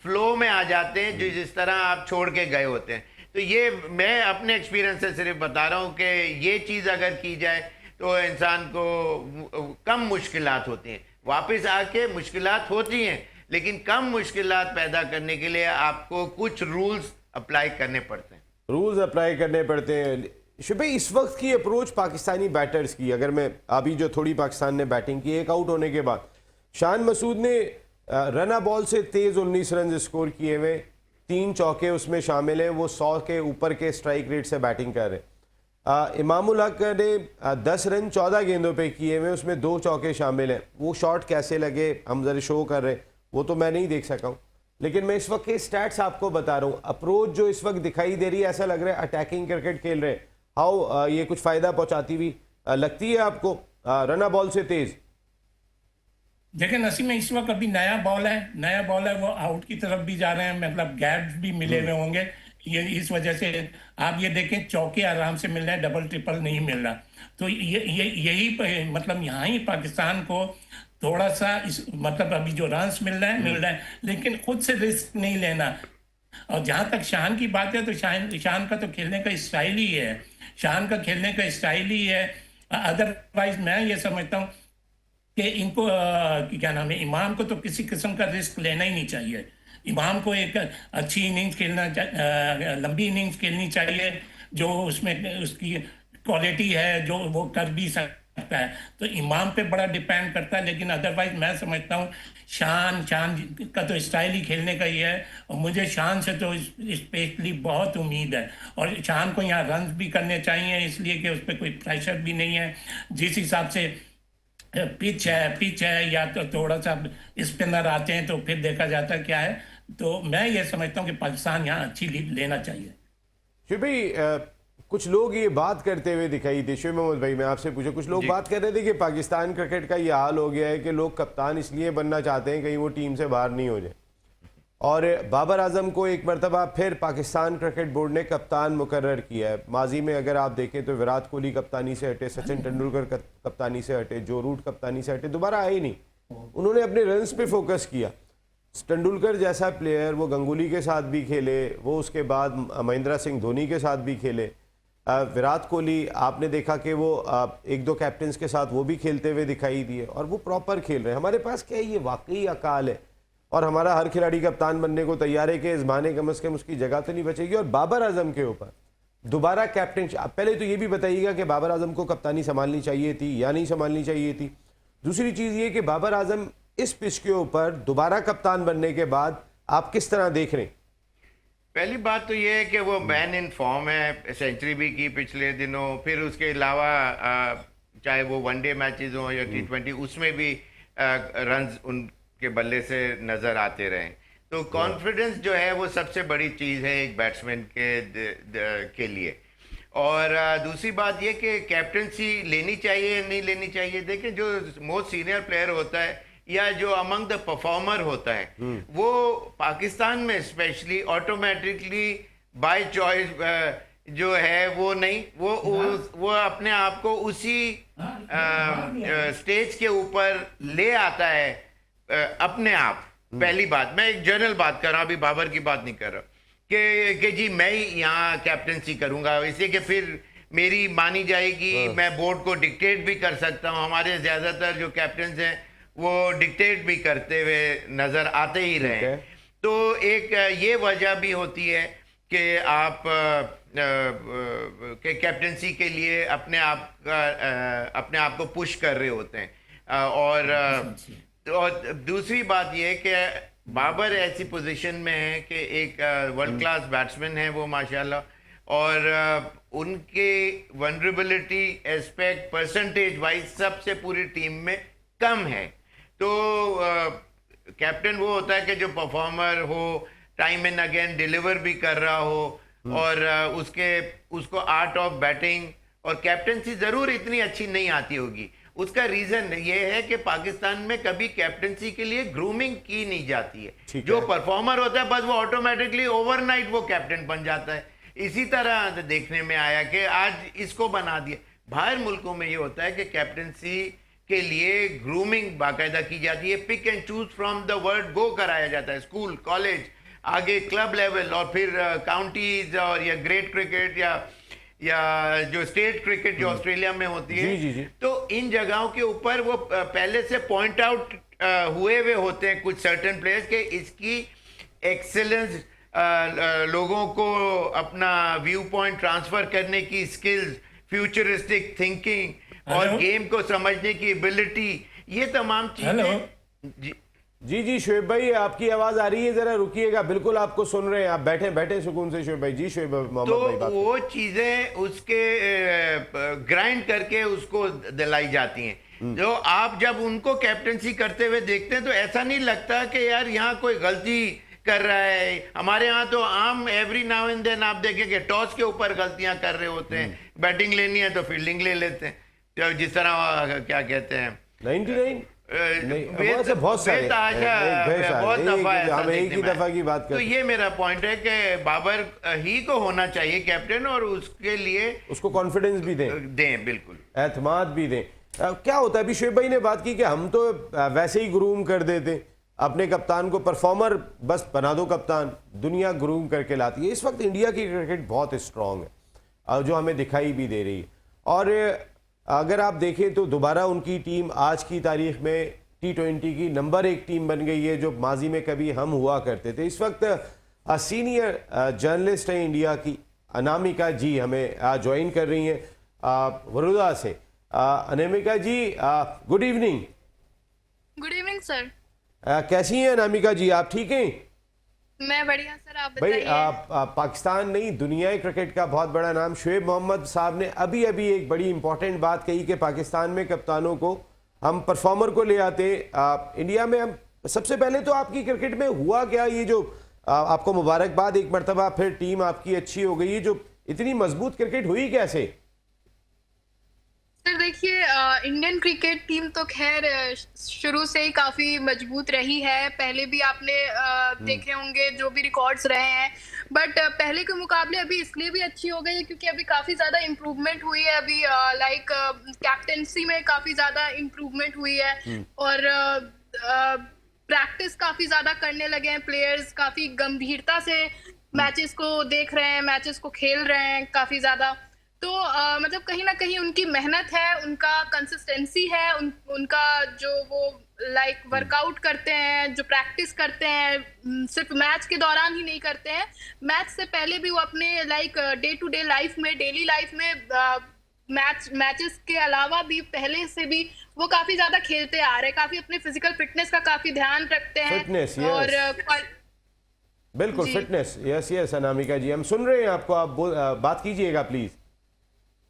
फ्लो में आ जाते हैं जो जिस तरह आप छोड़ के गए होते हैं। तो ये मैं अपने एक्सपीरियंस से सिर्फ बता रहा हूँ कि ये चीज़ अगर की जाए तो इंसान को कम मुश्किलात होती हैं, वापस आके मुश्किलात होती हैं, लेकिन कम मुश्किलात पैदा करने के लिए आपको कुछ रूल्स अप्लाई करने पड़ते हैं। रूल्स अप्लाई करने पड़ते हैं। शुभ भाई इस वक्त की अप्रोच पाकिस्तानी बैटर्स की, अगर मैं अभी जो थोड़ी पाकिस्तान ने बैटिंग की, एक आउट होने के बाद शान मसूद ने रना बॉल से तेज 19 रन स्कोर किए हुए, 3 चौके उसमें शामिल हैं, वो 100 के ऊपर के स्ट्राइक रेट से बैटिंग कर रहे हैं। इमामुल हक ने 10 रन 14 गेंदों पे किए हुए, उसमें 2 चौके शामिल हैं। वो शॉट कैसे लगे हम जरा शो कर रहे हैं, वो तो मैं नहीं देख सका हूँ, लेकिन मैं इस वक्त के स्टैट्स आपको बता रहा हूँ। अप्रोच जो इस वक्त दिखाई दे रही है, ऐसा लग रहा है अटैकिंग क्रिकेट खेल रहे हैं। हाउ ये कुछ फायदा पहुंचाती हुई लगती है आपको रना बॉल से तेज? देखिए नसीम में इस वक्त अभी नया बॉल है, वो आउट की तरफ भी जा रहे हैं, मतलब गैप्स भी मिले हुए होंगे। ये इस वजह से आप ये देखें चौके आराम से मिल रहे हैं, डबल ट्रिपल नहीं मिल रहा। तो यही मतलब यहाँ ही पाकिस्तान को थोड़ा सा मतलब अभी जो रन्स मिल रहे हैं, लेकिन खुद से रिस्क नहीं लेना। और जहां तक शान की बात है तो शान का तो खेलने का स्टाइल ही है, अदरवाइज मैं ये समझता हूँ कि इनको क्या नाम है, इमाम को तो किसी किस्म का रिस्क लेना ही नहीं चाहिए। इमाम को एक अच्छी इनिंग्स लंबी इनिंग्स खेलनी चाहिए, जो उसमें उसकी क्वालिटी है, जो वो कर भी सकता है। तो इमाम पे बड़ा डिपेंड करता है, लेकिन अदरवाइज मैं समझता हूँ शान का तो स्टाइल ही खेलने का ही है। और मुझे शान से तो स्पेशली बहुत उम्मीद है, और शान को यहाँ रन भी करने चाहिए, इसलिए कि उस पर कोई प्रेशर भी नहीं है। जिस हिसाब से पिच है या तो थोड़ा सा स्पिनर आते हैं तो फिर देखा जाता है क्या है। तो मैं ये समझता हूँ कि पाकिस्तान यहाँ अच्छी लीड लेना चाहिए। शिव भाई, कुछ लोग ये बात करते हुए दिखाई दे, शिव मोहम्मद भाई मैं आपसे पूछा, कुछ लोग बात कर रहे थे कि पाकिस्तान क्रिकेट का ये हाल हो गया है कि लोग कप्तान इसलिए बनना चाहते हैं कहीं वो टीम से बाहर नहीं हो जाए, और बाबर आजम को एक मरतबा फिर पाकिस्तान क्रिकेट बोर्ड ने कप्तान मुकर्रर किया है। माजी में अगर आप देखें तो विराट कोहली कप्तानी से हटे, सचिन तेंदुलकर कप्तानी से हटे, जो रूट कप्तानी से हटे, दोबारा आए ही नहीं। उन्होंने अपने रन्स पे फोकस किया। तेंदुलकर जैसा प्लेयर वो गंगुली के साथ भी खेले, वो उसके बाद महेंद्र सिंह धोनी के साथ भी खेले। विराट कोहली आपने देखा कि वो 1-2 कैप्टन्स के साथ वो भी खेलते हुए दिखाई दिए, और वो प्रॉपर खेल रहे हैं। हमारे पास क्या ये वाकई अकाल है, और हमारा हर खिलाड़ी कप्तान बनने को तैयार है कि इस बहाने कम से कम उसकी जगह तो नहीं बचेगी। और बाबर आजम के ऊपर दोबारा कैप्टन, पहले तो ये भी बताइएगा कि बाबर आजम को कप्तानी संभालनी चाहिए थी या नहीं संभालनी चाहिए थी। दूसरी चीज़ ये कि बाबर आजम इस पिच के ऊपर दोबारा कप्तान बनने के बाद आप किस तरह देख रहे हैं? पहली बात तो ये है कि वो मैन इन फॉर्म है, सेंचुरी भी की पिछले दिनों, फिर उसके अलावा चाहे वो वनडे मैचेस हो या T20, उसमें भी रन्स उनके बल्ले से नज़र आते रहे। तो कॉन्फिडेंस जो है वो सबसे बड़ी चीज़ है एक बैट्समैन के लिए। और दूसरी बात ये कि कैप्टनसी लेनी चाहिए या नहीं लेनी चाहिए। देखिए, जो मोस्ट सीनियर प्लेयर होता है या जो अमंग द परफॉर्मर होता है, वो पाकिस्तान में स्पेशली ऑटोमेटिकली बाय चॉइस जो है वो नहीं, वो अपने आप को उसी स्टेज के ऊपर ले आता है अपने आप। पहली बात, मैं एक जनरल बात कर रहा हूँ, अभी बाबर की बात नहीं कर रहा कि जी मैं ही यहाँ कैप्टनसी करूँगा, इसलिए कि फिर मेरी मानी जाएगी, मैं बोर्ड को डिक्टेट भी कर सकता हूँ। हमारे ज़्यादातर जो कैप्टन्स हैं वो डिक्टेट भी करते हुए नज़र आते ही रहे। तो एक ये वजह भी होती है कि आप के कैप्टनसी के लिए अपने आप को पुश कर रहे होते हैं। और दूसरी बात ये है कि बाबर ऐसी पोजीशन में है कि एक वर्ल्ड क्लास बैट्समैन है वो माशाल्लाह, और उनके वनरेबिलिटी एस्पेक्ट परसेंटेज वाइज सबसे पूरी टीम में कम है। तो कैप्टन वो होता है कि जो परफॉर्मर हो, टाइम एंड अगेन डिलीवर भी कर रहा हो, और उसको आर्ट ऑफ बैटिंग और कैप्टनसी ज़रूर इतनी अच्छी नहीं आती होगी। उसका रीज़न ये है कि पाकिस्तान में कभी कैप्टनसी के लिए ग्रूमिंग की नहीं जाती है। जो परफॉर्मर होता है बस वो ऑटोमेटिकली ओवरनाइट वो कैप्टन बन जाता है। इसी तरह देखने में आया कि आज इसको बना दिया। बाहर मुल्कों में ये होता है कि कैप्टनसी के लिए ग्रूमिंग बाकायदा की जाती है, pick and choose from the word go कराया जाता है, स्कूल, कॉलेज, आगे क्लब लेवल, और फिर काउंटीज और या ग्रेट क्रिकेट या जो स्टेट क्रिकेट जो ऑस्ट्रेलिया में होती है। जी। तो इन जगहों के ऊपर वो पहले से पॉइंट आउट हुए होते हैं कुछ सर्टेन प्लेयर्स के इसकी एक्सेलेंस, लोगों को अपना व्यू पॉइंट ट्रांसफर करने की स्किल्स, फ्यूचरिस्टिक थिंकिंग और गेम को समझने की एबिलिटी, ये तमाम चीजें। जी जी शोएब भाई, आपकी आवाज आ रही है, जरा रुकिएगा, बिल्कुल आपको सुन रहे हैं, आप बैठे बैठे सुकून से शोएब भाई। जी शोएब मोहम्मद तो भाई बात वो चीजें उसके ग्राइंड करके उसको दिलाई जाती हैं। जो आप जब उनको कैप्टनसी करते हुए देखते हैं तो ऐसा नहीं लगता कि यार यहाँ कोई गलती कर रहा है। हमारे यहाँ तो आम एवरी नाउ एंड देन आप देखेंगे टॉस के ऊपर गलतियां कर रहे होते हैं, बैटिंग लेनी है तो फील्डिंग ले लेते हैं, तो जिस तरह क्या कहते हैं 99 बहुत सारे हम एक ही दफा की बात तो करते हैं। ये मेरा पॉइंट है कि बाबर ही को होना चाहिए कैप्टन, और उसके लिए उसको कॉन्फिडेंस भी दें, बिल्कुल एतमाद भी दें। क्या होता है, अभी शोएब भाई ने बात की कि हम तो वैसे ही ग्रूम कर देते अपने कप्तान को, परफॉर्मर बस बना दो कप्तान, दुनिया ग्रूम करके लाती है। इस वक्त इंडिया की क्रिकेट बहुत स्ट्रांग है, जो हमें दिखाई भी दे रही है। और अगर आप देखें तो दोबारा उनकी टीम आज की तारीख में T20 की नंबर 1 टीम बन गई है, जो माजी में कभी हम हुआ करते थे। इस वक्त सीनियर जर्नलिस्ट हैं इंडिया की अनामिका जी, हमें ज्वाइन कर रही हैं बड़ौदा से। Anamika ji, good evening. Good evening sir. कैसी हैं अनामिका जी, आप ठीक हैं? मैं बढ़िया सर, आप भाई बताइए। पाकिस्तान नहीं, दुनिया क्रिकेट का बहुत बड़ा नाम शोएब मोहम्मद साहब ने अभी अभी एक बड़ी इंपॉर्टेंट बात कही कि पाकिस्तान में कप्तानों को हम परफॉर्मर को ले आते। इंडिया में हम सबसे पहले तो आपकी क्रिकेट में हुआ क्या, ये जो आपको मुबारकबाद एक मरतबा, फिर टीम आपकी अच्छी हो गई, जो इतनी मजबूत क्रिकेट हुई कैसे? सर देखिए, इंडियन क्रिकेट टीम तो खैर शुरू से ही काफी मजबूत रही है। पहले भी आपने देखे होंगे जो भी रिकॉर्ड्स रहे हैं, बट पहले के मुकाबले अभी इसलिए भी अच्छी हो गई है क्योंकि अभी काफी ज्यादा इम्प्रूवमेंट हुई है। अभी लाइक कैप्टेंसी में काफी ज्यादा इम्प्रूवमेंट हुई है, और प्रैक्टिस काफी ज्यादा करने लगे हैं प्लेयर्स, काफी गंभीरता से मैचेस को देख रहे हैं, मैचेस को खेल रहे हैं काफी ज्यादा। तो मतलब कहीं ना कहीं उनकी मेहनत है, उनका कंसिस्टेंसी है, उनका जो वो लाइक वर्कआउट करते हैं, जो प्रैक्टिस करते हैं, सिर्फ मैच के दौरान ही नहीं करते हैं, मैच से पहले भी वो अपने like day to day life में, डेली लाइफ में मैचेस के अलावा भी पहले से भी वो काफी ज्यादा खेलते आ रहे हैं, काफी अपने फिजिकल फिटनेस का काफी ध्यान रखते हैं। फिटनेस, और बिल्कुल फिटनेस, यस यस अनामिका जी, हम सुन रहे हैं आपको, आप बात कीजिएगा प्लीज।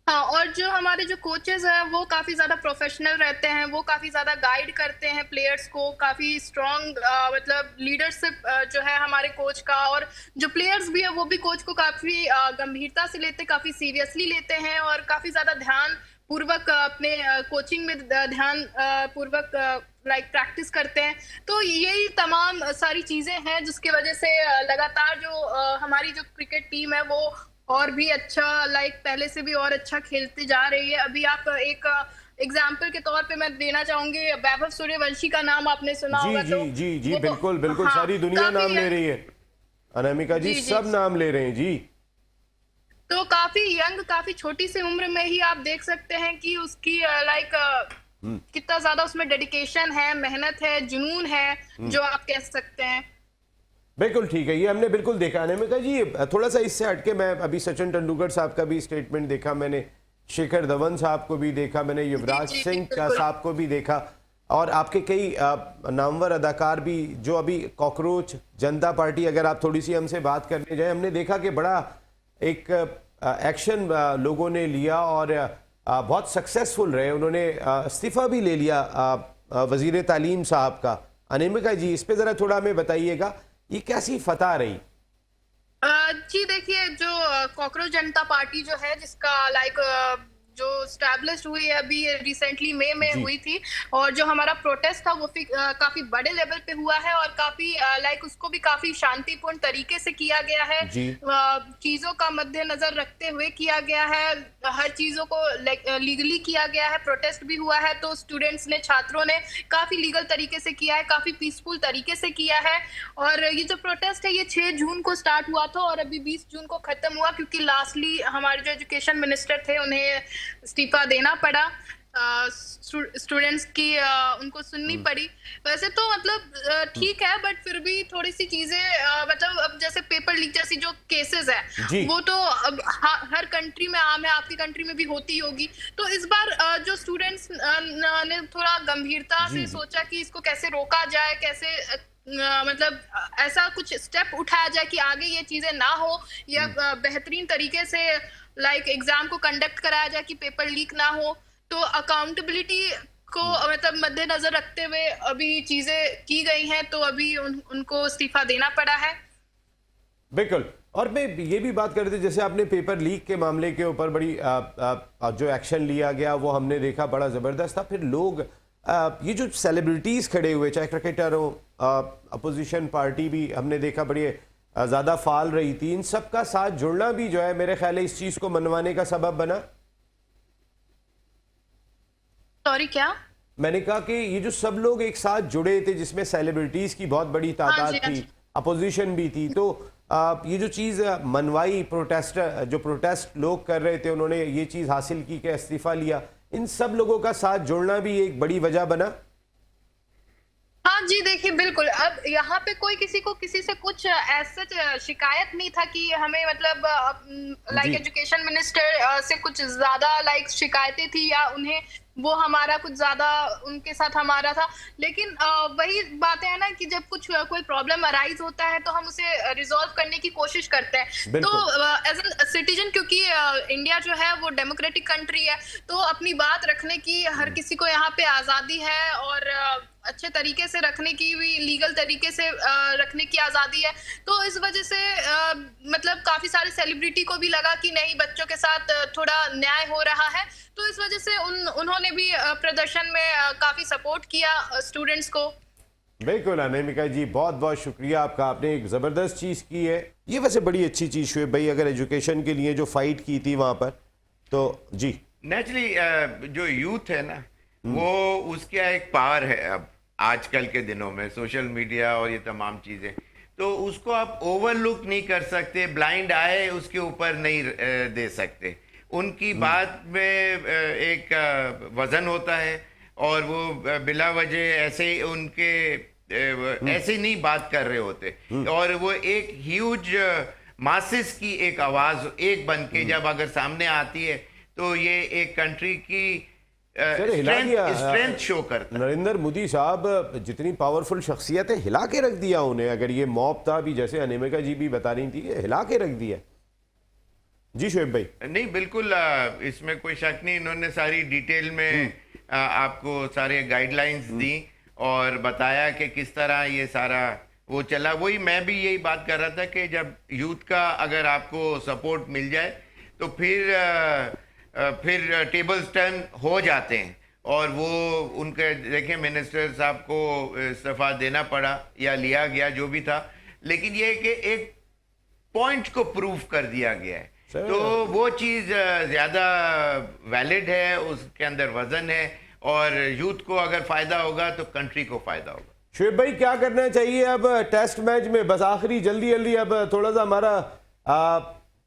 हाँ, और जो हमारे जो कोचेस हैं वो काफी ज्यादा प्रोफेशनल रहते हैं, वो काफी ज्यादा गाइड करते हैं प्लेयर्स को, काफी स्ट्रॉन्ग मतलब लीडरशिप जो है हमारे कोच का। और जो प्लेयर्स भी है वो भी कोच को काफी गंभीरता से लेते, काफी सीरियसली लेते हैं, और काफी ज्यादा ध्यान पूर्वक अपने कोचिंग में ध्यान पूर्वक लाइक प्रैक्टिस करते हैं। तो यही तमाम सारी चीजें हैं जिसकी वजह से लगातार जो हमारी जो क्रिकेट टीम है वो और भी अच्छा लाइक पहले से भी और अच्छा खेलते जा रही है। अभी आप एक एग्जाम्पल के तौर पे मैं देना चाहूंगी, वैभव सूर्यवंशी का नाम आपने सुना होगा। जी जी जी बिल्कुल बिल्कुल, हाँ, सारी दुनिया नाम ले रही है अनामिका जी, सब नाम ले रहे हैं जी। तो काफी यंग, काफी छोटी सी उम्र में ही आप देख सकते हैं कि उसकी लाइक कितना ज्यादा उसमें डेडिकेशन है, मेहनत है, जुनून है, जो आप कह सकते हैं। बिल्कुल ठीक है, ये हमने बिल्कुल देखा। अनामिका जी थोड़ा सा इससे हटके, मैं अभी सचिन तेंदुलकर साहब का भी स्टेटमेंट देखा मैंने, शेखर धवन साहब को भी देखा मैंने, युवराज सिंह साहब को भी देखा, और आपके कई नामवर अदाकार भी जो अभी कॉकरोच जनता पार्टी, अगर आप थोड़ी सी हमसे बात करने जाए, हमने देखा कि बड़ा एक एक्शन लोगों ने लिया और बहुत सक्सेसफुल रहे। उन्होंने इस्तीफा भी ले लिया वजीर तालीम साहब का। अनामिका जी इस पे ज़रा थोड़ा हमें बताइएगा, ये कैसी फतह रही? जी देखिए, जो कॉकरोच जनता पार्टी जो है, जिसका लाइक जो स्टैब्लिश हुई है अभी रिसेंटली मई में हुई थी, और जो हमारा प्रोटेस्ट था वो काफी बड़े लेवल पे हुआ है, और काफी लाइक उसको भी काफी शांतिपूर्ण तरीके से किया गया है, चीजों का मद्देनजर रखते हुए किया गया है, हर चीजों को लीगली किया गया है। प्रोटेस्ट भी हुआ है तो स्टूडेंट्स ने, छात्रों ने काफी लीगल तरीके से किया है, काफी पीसफुल तरीके से किया है। और ये जो प्रोटेस्ट है ये 6 जून को स्टार्ट हुआ था और अभी 20 जून को खत्म हुआ, क्योंकि लास्टली हमारे जो एजुकेशन मिनिस्टर थे उन्हें इस्तीफा देना पड़ा, स्टूडेंट्स की उनको सुननी पड़ी। वैसे तो मतलब ठीक है, बट फिर भी थोड़ी सी चीजें मतलब अब जैसे पेपर लीक जैसी जो केसेस है वो तो अब हर कंट्री में आम है, आपकी कंट्री में भी होती होगी। तो इस बार जो स्टूडेंट्स पेरेंट्स ने थोड़ा गंभीरता से सोचा कि इसको कैसे रोका जाए, कैसे मतलब ऐसा कुछ स्टेप उठाया जाए कि आगे ये चीजें ना हो, या बेहतरीन तरीके से लाइक एग्जाम को कंडक्ट कराया जाए कि पेपर लीक ना हो। तो अकाउंटेबिलिटी को मतलब मद्देनजर रखते हुए अभी चीजें की गई हैं, तो अभी उनको इस्तीफा देना पड़ा है। बिल्कुल। और मैं ये भी बात कर रही थी, जैसे आपने पेपर लीक के मामले के ऊपर बड़ी जो एक्शन लिया गया वो हमने देखा बड़ा ज़बरदस्त था। फिर लोग ये जो सेलिब्रिटीज़ खड़े हुए, चाहे क्रिकेटर हो, अपोजिशन पार्टी भी हमने देखा बड़ी ज़्यादा फाल रही थी, इन सब का साथ जुड़ना भी जो है मेरे ख्याल है इस चीज़ को मनवाने का सबब बना। सॉरी, क्या? मैंने कहा कि ये जो सब लोग एक साथ जुड़े थे, जिसमें सेलिब्रिटीज़ की बहुत बड़ी तादाद थी, अपोजिशन भी थी, तो ये जो चीज़ मनवाई, प्रोटेस्ट लोग कर रहे थे, उन्होंने ये चीज़ हासिल की कि इस्तीफा लिया, इन सब लोगों का साथ जुड़ना भी एक बड़ी वजह बना। हाँ जी, देखिए बिल्कुल। अब यहाँ पे कोई किसी को किसी से कुछ ऐसा शिकायत नहीं था कि हमें मतलब लाइक एजुकेशन मिनिस्टर से कुछ ज्यादा लाइक शिकायतें थी, या उन्हें वो हमारा कुछ ज्यादा उनके साथ हमारा था। लेकिन वही बातें है ना कि जब कुछ कोई प्रॉब्लम अराइज होता है तो हम उसे रिजॉल्व करने की कोशिश करते हैं। तो एज एन सिटीजन, क्योंकि इंडिया जो है वो डेमोक्रेटिक कंट्री है, तो अपनी बात रखने की हर किसी को यहाँ पे आजादी है, और अच्छे तरीके से रखने की भी, लीगल तरीके से रखने की आजादी है। तो इस वजह से मतलब काफी सारे सेलिब्रिटी को भी लगा कि नहीं, बच्चों के साथ थोड़ा न्याय हो रहा है, तो इस वजह से उन्होंने भी प्रदर्शन में काफी सपोर्ट किया स्टूडेंट्स को। बिल्कुल अनामिका जी, बहुत बहुत शुक्रिया आपका, आपने एक ज़बरदस्त चीज़ की है। ये वैसे बड़ी अच्छी चीज़ शुएब भाई, अगर एजुकेशन के लिए जो फाइट की थी वहाँ पर, तो जी नेचुरली जो यूथ है ना, वो उसका एक पावर है अब आजकल के दिनों में, सोशल मीडिया और ये तमाम चीज़ें, तो उसको आप ओवरलुक नहीं कर सकते, ब्लाइंड आए उसके ऊपर नहीं दे सकते। उनकी बात में एक वजन होता है, और वो बिला वजह ऐसे उनके ऐसे नहीं बात कर रहे होते, और वो एक ह्यूज मासेस की एक आवाज एक बन के जब अगर सामने आती है, तो ये एक कंट्री की स्ट्रेंथ शो करता है। नरेंद्र मोदी साहब जितनी पावरफुल शख्सियत है, हिला के रख दिया उन्हें। अगर ये मॉब था भी, जैसे अनामिका जी भी बता रही थी, हिला के रख दिया। जी शुएब भाई। नहीं बिल्कुल, इसमें कोई शक नहीं, इन्होंने सारी डिटेल में आपको सारे गाइडलाइंस दी और बताया कि किस तरह ये सारा वो चला। वही मैं भी यही बात कर रहा था कि जब यूथ का अगर आपको सपोर्ट मिल जाए तो फिर टेबल्स टर्न हो जाते हैं, और वो उनके देखें मिनिस्टर साहब को इस्तीफा देना पड़ा या लिया गया जो भी था, लेकिन ये कि एक पॉइंट को प्रूव कर दिया गया है, तो वो चीज़ ज़्यादा वैलिड है, उसके अंदर वजन है, और यूथ को अगर फ़ायदा होगा तो कंट्री को फ़ायदा होगा। शुएब भाई क्या करना चाहिए अब टेस्ट मैच में? बस आखिरी जल्दी अब थोड़ा सा हमारा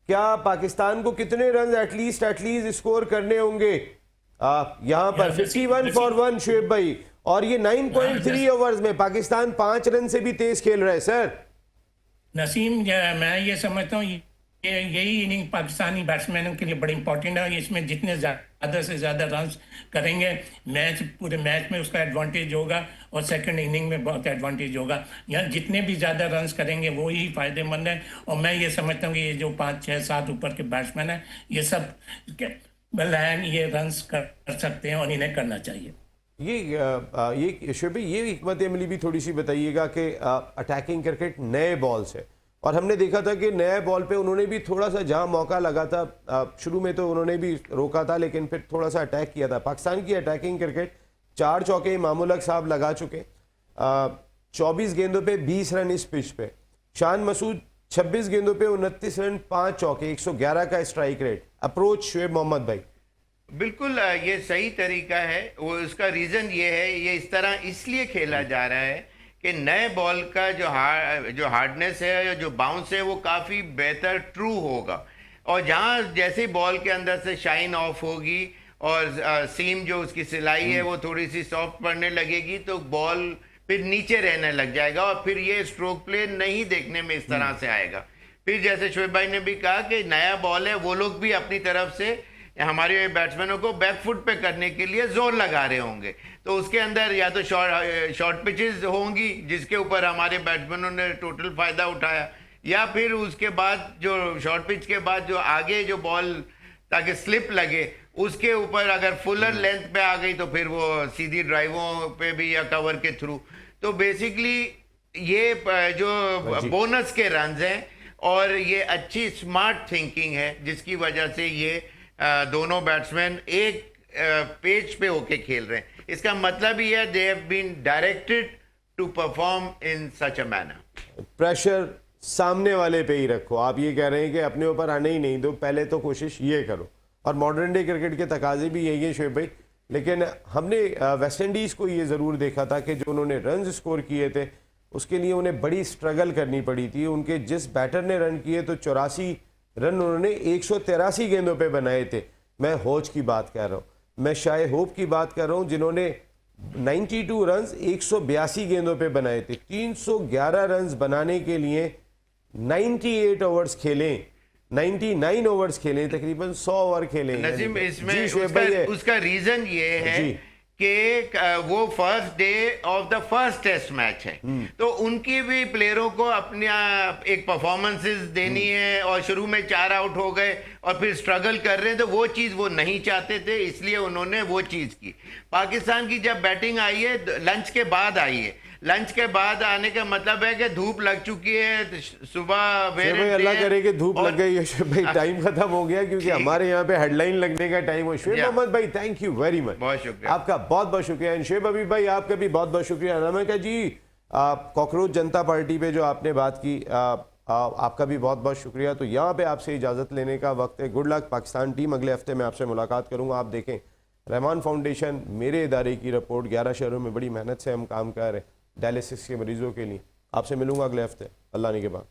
क्या पाकिस्तान को कितने रन एटलीस्ट स्कोर करने होंगे यहाँ पर? 51 फॉर 1 शुएब भाई, और ये 9.3 ओवर्स में पाकिस्तान 5 रन से भी तेज खेल रहा है सर। नसीम, मैं ये समझता हूँ यही इनिंग पाकिस्तानी बैट्समैनों के लिए बड़ी इंपॉर्टेंट है। इसमें जितने ज़्यादा से ज़्यादा रन्स करेंगे, पूरे मैच में उसका एडवांटेज होगा, और सेकंड इनिंग में बहुत एडवांटेज होगा। यहाँ जितने भी ज़्यादा रन्स करेंगे वो ही फायदेमंद है। और मैं ये समझता हूँ कि ये जो 5, 6, 7 ऊपर के बैट्समैन हैं, ये सब ये रन्स कर सकते हैं और इन्हें करना चाहिए। ये शुएब भाई, ये हिकमत अमली भी थोड़ी सी बताइएगा कि अटैकिंग क्रिकेट नए बॉल से, और हमने देखा था कि नए बॉल पे उन्होंने भी थोड़ा सा जहां मौका लगा था, शुरू में तो उन्होंने भी रोका था, लेकिन फिर थोड़ा सा अटैक किया था। पाकिस्तान की अटैकिंग क्रिकेट 4 चौके इमाम उल हक साहब लगा चुके, 24 गेंदों पे 20 रन इस पिच पे। शान मसूद 26 गेंदों पे 29 रन, 5 चौके, 111 का strike rate. Approach Shoaib Mohammad भाई। बिल्कुल ये सही तरीका है। वो उसका रीज़न ये है, ये इस तरह इसलिए खेला जा रहा है कि नए बॉल का जो हार्डनेस है या जो बाउंस है वो काफ़ी बेहतर ट्रू होगा, और जहाँ जैसे बॉल के अंदर से शाइन ऑफ होगी और सीम जो उसकी सिलाई है वो थोड़ी सी सॉफ्ट पड़ने लगेगी, तो बॉल फिर नीचे रहने लग जाएगा, और फिर ये स्ट्रोक प्ले नहीं देखने में इस तरह से आएगा। फिर जैसे शुएब भाई ने भी कहा कि नया बॉल है, वो लोग भी अपनी तरफ से हमारे बैट्समैनों को बैकफुट पे करने के लिए जोर लगा रहे होंगे। तो उसके अंदर या तो शॉर्ट पिचेस होंगी जिसके ऊपर हमारे बैट्समैनों ने टोटल फायदा उठाया, या फिर उसके बाद जो शॉर्ट पिच के बाद जो आगे जो बॉल ताकि स्लिप लगे उसके ऊपर अगर फुलर लेंथ पे आ गई तो फिर वो सीधी ड्राइवों पे भी या कवर के थ्रू। तो बेसिकली ये जो बोनस के रन्स हैं और ये अच्छी स्मार्ट थिंकिंग है जिसकी वजह से ये दोनों बैट्समैन एक पेज पे होके खेल रहे हैं। इसका मतलब ही है they have been directed to perform in such a manner. Pressure सामने वाले पे ही रखो। आप ये कह रहे हैं कि अपने ऊपर आने ही नहीं दो, पहले तो कोशिश ये करो। और मॉडर्न डे क्रिकेट के तकाजे भी यही है शोएब भाई। लेकिन हमने वेस्ट इंडीज़ को ये ज़रूर देखा था कि जो उन्होंने रन स्कोर किए थे उसके लिए उन्हें बड़ी स्ट्रगल करनी पड़ी थी। उनके जिस बैटर ने रन किए तो 84 रन उन्होंने 183 गेंदों पे बनाए थे। मैं होज की बात कर रहा हूँ, मैं शाय होप की बात कर रहा हूँ जिन्होंने 92 रन 182 गेंदों पे बनाए थे। 311 रन बनाने के लिए 98 ओवर्स खेले, 99 ओवर्स खेले, तकरीबन 100 ओवर खेले। नजीम इसमें जी शोएब भाई, उसका रीजन ये है जी। कि वो first day of the first test match है, तो उनकी भी प्लेयरों को अपनी एक परफॉर्मेंसेस देनी है और शुरू में 4 आउट हो गए और फिर स्ट्रगल कर रहे हैं, तो वो चीज़ वो नहीं चाहते थे, इसलिए उन्होंने वो चीज़ की। पाकिस्तान की जब बैटिंग आई है लंच के बाद आई है, लंच के बाद आने का मतलब है कि धूप लग चुकी है, सुबह भाई अल्लाह करे कि धूप लग गई है। शोएब भाई टाइम खत्म हो गया क्योंकि हमारे यहाँ पे हेडलाइन लगने का टाइम हो। शोएब मोहम्मद भाई थैंक यू वेरी मच, बहुत शुक्रिया आपका, बहुत बहुत शुक्रिया। एंड शोएब अभी भाई आपका भी बहुत बहुत शुक्रिया। अनामिका जी कॉकरोच जनता पार्टी पे जो आपने बात की आपका भी बहुत बहुत शुक्रिया। तो यहाँ पे आपसे इजाज़त लेने का वक्त है। गुड लक पाकिस्तान टीम, अगले हफ्ते मैं आपसे मुलाकात करूँगा। आप देखें रहमान फाउंडेशन मेरे इदारे की रिपोर्ट 11 शहरों में बड़ी मेहनत से हम काम कर रहे हैं डायलिसिस के मरीजों के लिए। आपसे मिलूंगा अगले हफ्ते, अल्लाह ने के बाद।